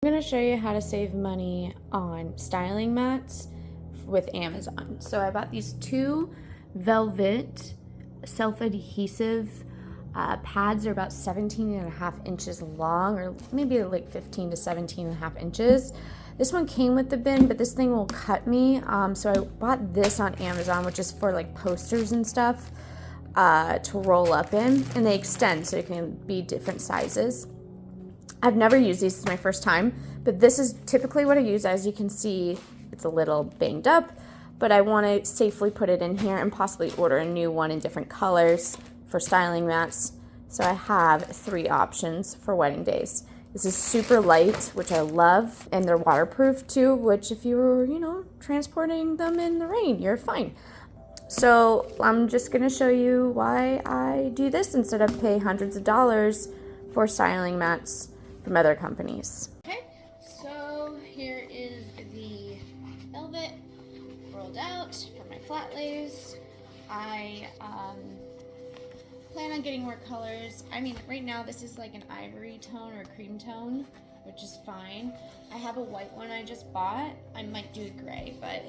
I'm going to show you how to save money on styling mats with Amazon. So I bought these two velvet self-adhesive pads. Are about 17.5 inches long, or maybe like 15 to 17.5 inches. This one came with the bin, but this thing will cut me. So I bought this on Amazon, which is for like posters and stuff to roll up in, and they extend so it can be different sizes. I've never used these, this is my first time, but this is typically what I use. As you can see, it's a little banged up, but I want to safely put it in here and possibly order a new one in different colors for styling mats. So I have 3 options for wedding days. This is super light, which I love, and they're waterproof too, which if you were, transporting them in the rain, you're fine. So I'm just going to show you why I do this instead of pay hundreds of dollars for styling mats from other companies. Okay, so here is the velvet rolled out for my flat lays. I plan on getting more colors. I mean, right now this is like an ivory tone or cream tone, which is fine. I have a white one I just bought. I might do a gray, but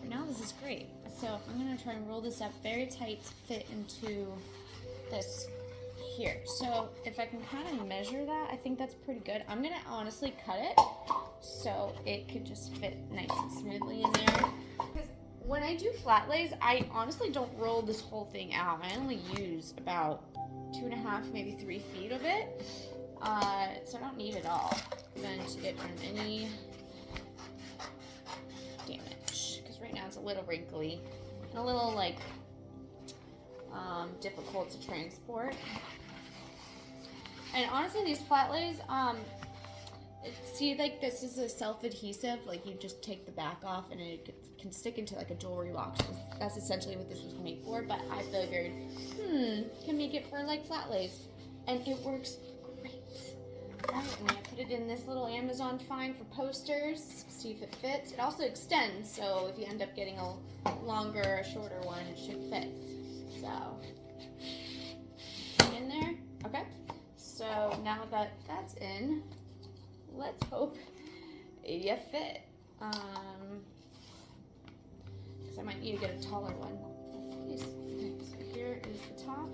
for now this is great. So I'm gonna try and roll this up very tight to fit into this here. So if I can kind of measure that, I think that's pretty good. I'm gonna honestly cut it so it could just fit nice and smoothly in there. Because when I do flat lays, I honestly don't roll this whole thing out. I only use about 2.5, maybe 3 feet of it. So I don't need it all. Prevent it from any damage. Because right now it's a little wrinkly and a little like difficult to transport. And honestly, these flat lays, see, like this is a self-adhesive, like you just take the back off and it can stick into like a jewelry box. That's essentially what this was made for, but I figured, can make it for like flat lays. And it works great. All right, I'm gonna put it in this little Amazon find for posters, see if it fits. It also extends, so if you end up getting a longer or shorter one, it should fit. So, in there, okay. So now that that's in, let's hope you fit. Because I might need to get a taller one. Okay, so here is the top.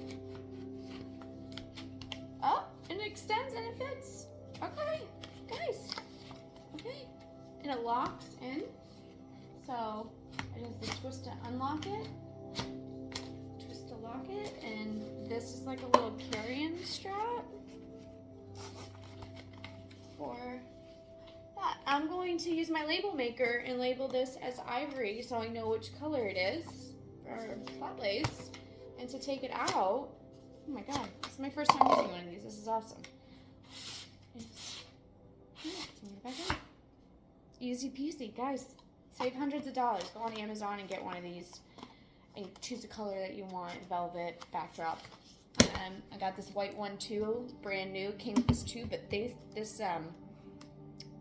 Oh, and it extends and it fits. Okay, guys. Okay, and it locks in. So I just twist to unlock it. Twist to lock it, and this is like a little carrying strap. For that, I'm going to use my label maker and label this as ivory so I know which color it is for flat lays. And to take it out, oh my god, this is my first time using one of these. This is awesome. Easy peasy, guys. Save hundreds of dollars. Go on Amazon and get one of these and choose a color that you want. Velvet backdrop. I got this white one too, brand new. Came with this too, but this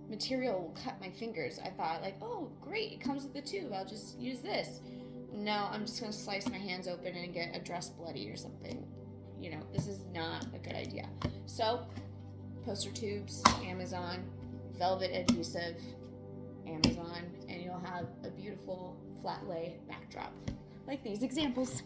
material will cut my fingers. I thought like, oh great, it comes with the tube. I'll just use this. No, I'm just gonna slice my hands open and get a dress bloody or something. This is not a good idea. So, poster tubes, Amazon, velvet adhesive, Amazon, and you'll have a beautiful flat lay backdrop like these examples.